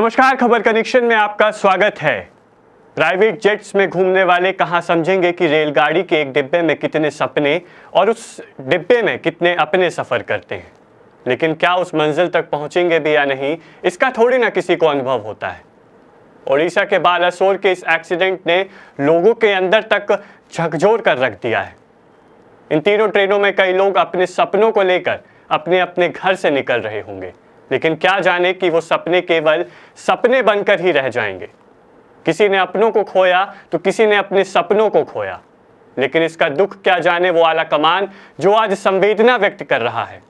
नमस्कार, खबर कनेक्शन में आपका स्वागत है। प्राइवेट जेट्स में घूमने वाले कहां समझेंगे कि रेलगाड़ी के एक डिब्बे में कितने सपने और उस डिब्बे में कितने अपने सफर करते हैं, लेकिन क्या उस मंजिल तक पहुंचेंगे भी या नहीं, इसका थोड़ी ना किसी को अनुभव होता है। ओडिशा के बालासोर के इस एक्सीडेंट ने लोगों के अंदर तक झकझोर कर रख दिया है। इन तीनों ट्रेनों में कई लोग अपने सपनों को लेकर अपने अपने घर से निकल रहे होंगे, लेकिन क्या जाने कि वो सपने केवल सपने बनकर ही रह जाएंगे। किसी ने अपनों को खोया तो किसी ने अपने सपनों को खोया, लेकिन इसका दुख क्या जाने वो आला कमान जो आज संवेदना व्यक्त कर रहा है।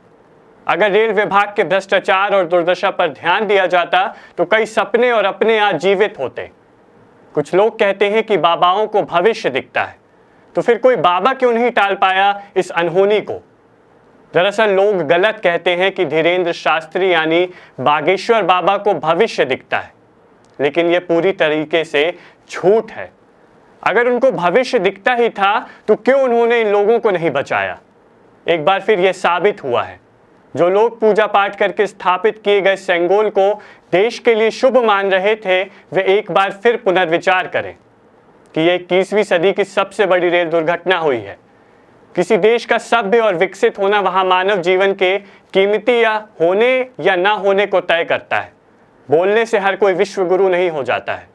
अगर रेल विभाग के भ्रष्टाचार और दुर्दशा पर ध्यान दिया जाता तो कई सपने और अपने आज जीवित होते। कुछ लोग कहते हैं कि बाबाओं को भविष्य दिखता है, तो फिर कोई बाबा क्यों नहीं टाल पाया इस अनहोनी को। दरअसल लोग गलत कहते हैं कि धीरेन्द्र शास्त्री यानी बागेश्वर बाबा को भविष्य दिखता है, लेकिन यह पूरी तरीके से झूठ है। अगर उनको भविष्य दिखता ही था तो क्यों उन्होंने इन लोगों को नहीं बचाया। एक बार फिर यह साबित हुआ है, जो लोग पूजा पाठ करके स्थापित किए गए सेंगोल को देश के लिए शुभ मान रहे थे, वे एक बार फिर पुनर्विचार करें कि यह 21वीं सदी की सबसे बड़ी रेल दुर्घटना हुई है। किसी देश का सभ्य और विकसित होना वहां मानव जीवन के कीमती या होने या ना होने को तय करता है। बोलने से हर कोई विश्व गुरु नहीं हो जाता है।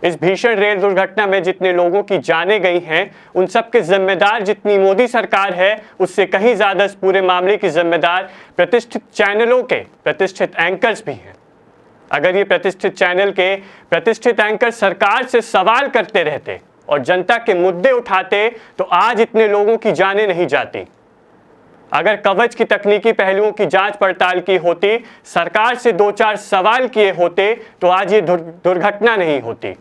इस भीषण रेल दुर्घटना में जितने लोगों की जानें गई हैं, उन सब के जिम्मेदार जितनी मोदी सरकार है, उससे कहीं ज्यादा इस पूरे मामले की जिम्मेदार प्रतिष्ठित चैनलों के प्रतिष्ठित एंकर्स भी हैं। अगर ये प्रतिष्ठित चैनल के प्रतिष्ठित एंकर सरकार से सवाल करते रहते और जनता के मुद्दे उठाते तो आज इतने लोगों की जानें नहीं जाती। अगर कवच की तकनीकी पहलुओं की जांच पड़ताल की होती, सरकार से 2-4 सवाल किए होते तो आज ये दुर्घटना नहीं होती।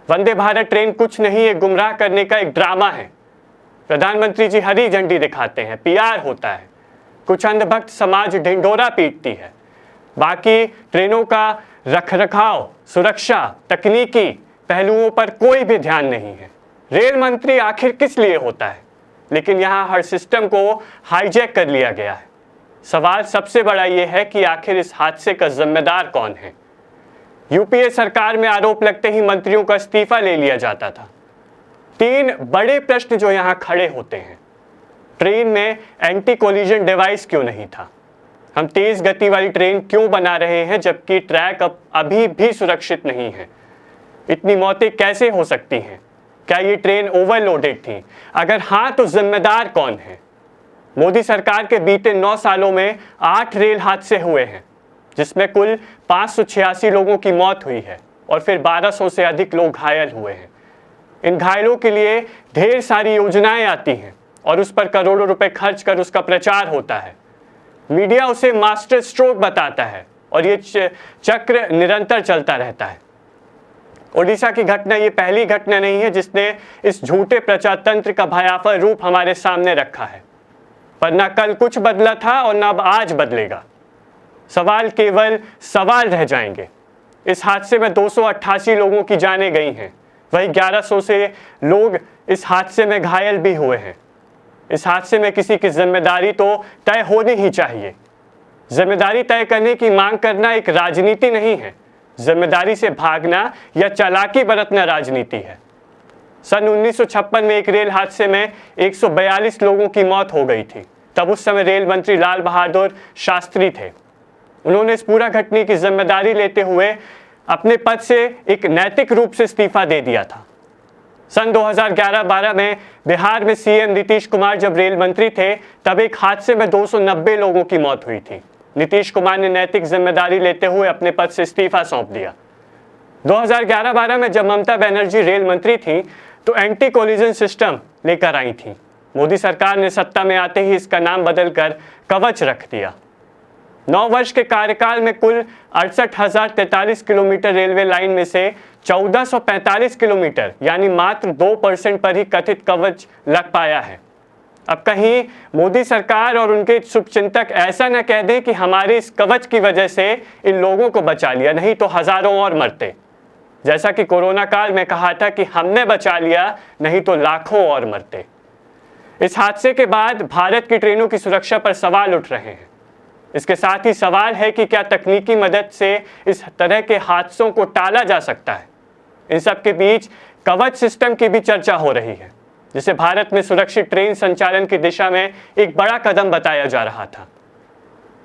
वंदे भारत ट्रेन कुछ नहीं, एक गुमराह करने का एक ड्रामा है। प्रधानमंत्री जी हरी झंडी दिखाते हैं, पीआर होता है, कुछ अंधभक्त समाज ढिंढोरा पीटती है, बाकी ट्रेनों का रखरखाव, सुरक्षा, तकनीकी पहलुओं पर कोई भी ध्यान नहीं है। रेल मंत्री आखिर किस लिए होता है, लेकिन यहाँ हर सिस्टम को हाईजैक कर लिया गया है। सवाल सबसे बड़ा ये है कि आखिर इस हादसे का जिम्मेदार कौन है। यूपीए सरकार में आरोप लगते ही मंत्रियों का इस्तीफा ले लिया जाता था। 3 बड़े प्रश्न जो यहाँ खड़े होते हैं। ट्रेन में एंटी कोलिजन डिवाइस क्यों नहीं था? हम तेज गति वाली ट्रेन क्यों बना रहे हैं जबकि ट्रैक अभी भी सुरक्षित नहीं है? इतनी मौतें कैसे हो सकती हैं? क्या ये ट्रेन ओवरलोडेड थी? अगर हाँ तो जिम्मेदार कौन है? मोदी सरकार के बीते 9 सालों में 8 रेल हादसे हुए हैं, जिसमें कुल 586 लोगों की मौत हुई है और फिर 1200 से अधिक लोग घायल हुए हैं। इन घायलों के लिए ढेर सारी योजनाएं आती हैं और उस पर करोड़ों रुपए खर्च कर उसका प्रचार होता है। मीडिया उसे मास्टर स्ट्रोक बताता है और ये चक्र निरंतर चलता रहता है। ओडिशा की घटना ये पहली घटना नहीं है जिसने इस झूठे प्रचार तंत्र का भयावह रूप हमारे सामने रखा है। पर ना कल कुछ बदला था और ना अब आज बदलेगा। सवाल केवल सवाल रह जाएंगे। इस हादसे में 288 लोगों की जानें गई हैं, वही 1100 से लोग इस हादसे में घायल भी हुए हैं। इस हादसे में किसी की जिम्मेदारी तो तय होनी ही चाहिए। जिम्मेदारी तय करने की मांग करना एक राजनीति नहीं है, जिम्मेदारी से भागना या चालाकी बरतना राजनीति है। सन 1956 में एक रेल हादसे में 142 लोगों की मौत हो गई थी। तब उस समय रेल मंत्री लाल बहादुर शास्त्री थे। उन्होंने इस पूरा घटने की जिम्मेदारी लेते हुए अपने पद से एक नैतिक रूप से इस्तीफा दे दिया था। सन 2011-12 में बिहार में सीएम नीतीश कुमार जब रेल मंत्री थे, तब एक हादसे में 290 लोगों की मौत हुई थी। नीतीश कुमार ने नैतिक जिम्मेदारी लेते हुए अपने पद से इस्तीफा सौंप दिया। 2011-12 में जब ममता बनर्जी रेल मंत्री थी तो एंटी कोलिजन सिस्टम लेकर आई थी। मोदी सरकार ने सत्ता में आते ही इसका नाम बदलकर कवच रख दिया। 9 वर्ष के कार्यकाल में कुल 68,043 किलोमीटर रेलवे लाइन में से 1445 किलोमीटर यानी मात्र 2% पर ही कथित कवच लग पाया है। अब कहीं मोदी सरकार और उनके शुभचिंतक ऐसा न कह दें कि हमारे इस कवच की वजह से इन लोगों को बचा लिया, नहीं तो हजारों और मरते। जैसा कि कोरोना काल में कहा था कि हमने बचा लिया, नहीं तो लाखों और मरते। इस हादसे के बाद भारत की ट्रेनों की सुरक्षा पर सवाल उठ रहे हैं। इसके साथ ही सवाल है कि क्या तकनीकी मदद से इस तरह के हादसों को टाला जा सकता है। इन सब के बीच कवच सिस्टम की भी चर्चा हो रही है, जिसे भारत में सुरक्षित ट्रेन संचालन की दिशा में एक बड़ा कदम बताया जा रहा था।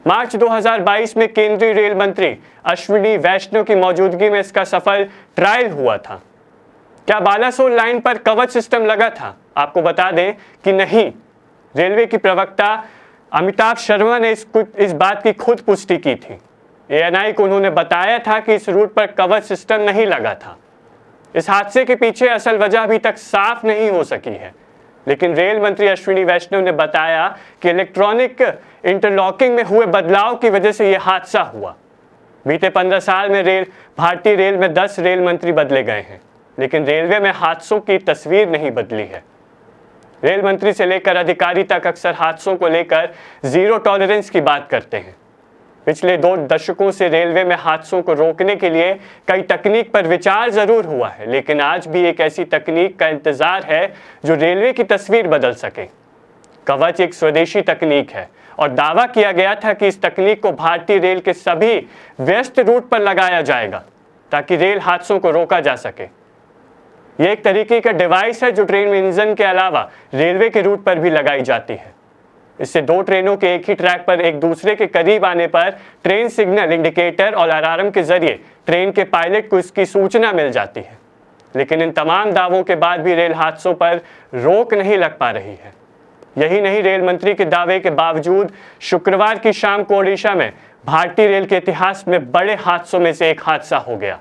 मार्च 2022 में केंद्रीय रेल मंत्री अश्विनी वैष्णव की मौजूदगी में इसका सफल ट्रायल हुआ था। क्या बालासोर लाइन पर कवच सिस्टम लगा था? आपको बता दें कि नहीं। रेलवे की प्रवक्ता अमिताभ शर्मा ने इस बात की खुद पुष्टि की थी। ANI को उन्होंने बताया था कि इस रूट पर कवच सिस्टम नहीं लगा था। इस हादसे के पीछे असल वजह अभी तक साफ नहीं हो सकी है, लेकिन रेल मंत्री अश्विनी वैष्णव ने बताया कि इलेक्ट्रॉनिक इंटरलॉकिंग में हुए बदलाव की वजह से यह हादसा हुआ। बीते 15 साल में भारतीय रेल में 10 रेल मंत्री बदले गए हैं, लेकिन रेलवे में हादसों की तस्वीर नहीं बदली है। रेल मंत्री से लेकर अधिकारी तक अक्सर हादसों को लेकर जीरो टॉलरेंस की बात करते हैं। पिछले 2 दशकों से रेलवे में हादसों को रोकने के लिए कई तकनीक पर विचार जरूर हुआ है, लेकिन आज भी एक ऐसी तकनीक का इंतजार है जो रेलवे की तस्वीर बदल सके। कवच एक स्वदेशी तकनीक है और दावा किया गया था कि इस तकनीक को भारतीय रेल के सभी व्यस्त रूट पर लगाया जाएगा ताकि रेल हादसों को रोका जा सके। यह एक तरीके का डिवाइस है जो ट्रेन में इंजन के अलावा रेलवे के रूट पर भी लगाई जाती है। इससे 2 ट्रेनों के एक ही ट्रैक पर एक दूसरे के करीब आने पर ट्रेन सिग्नल, इंडिकेटर और अलार्म के जरिए ट्रेन के पायलट को इसकी सूचना मिल जाती है। लेकिन इन तमाम दावों के बाद भी रेल हादसों पर रोक नहीं लग पा रही है। यही नहीं, रेल मंत्री के दावे के बावजूद शुक्रवार की शाम को ओडिशा में भारतीय रेल के इतिहास में बड़े हादसों में से एक हादसा हो गया।